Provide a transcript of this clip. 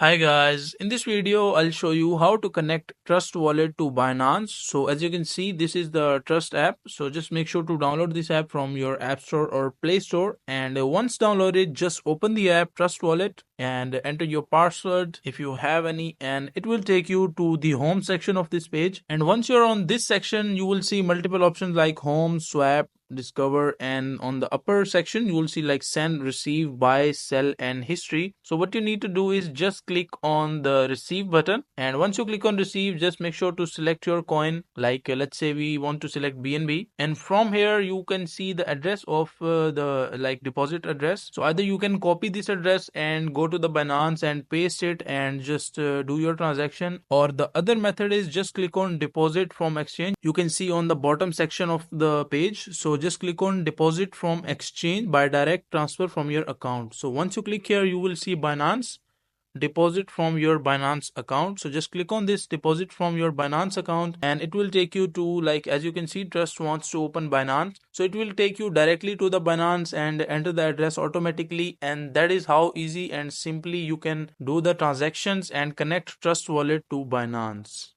Hi guys, in this video I'll show you how to connect Trust Wallet to Binance. So as you can see, this is the Trust app. So just make sure to download this app from your App Store or Play Store, and once downloaded, just open the app Trust Wallet and enter your password if you have any, and it will take you to the home section of this page. And once you're on this section, you will see multiple options like home, swap, discover, and on the upper section you will see like send, receive, buy, sell, and history. So what you need to do is just click on the receive button, and once you click on receive, just make sure to select your coin. Like let's say we want to select BNB, and from here you can see the address of the like deposit address. So either you can copy this address and go to the Binance and paste it and just do your transaction, or the other method is just click on deposit from exchange. You can see on the bottom section of the page. So just click on deposit from exchange by direct transfer from your account. So once you click here, you will see Binance deposit from your Binance account. So just click on this deposit from your Binance account, and it will take you to, like as you can see, Trust wants to open Binance. So it will take you directly to the Binance and enter the address automatically, and that is how easy and simply you can do the transactions and connect Trust wallet to Binance.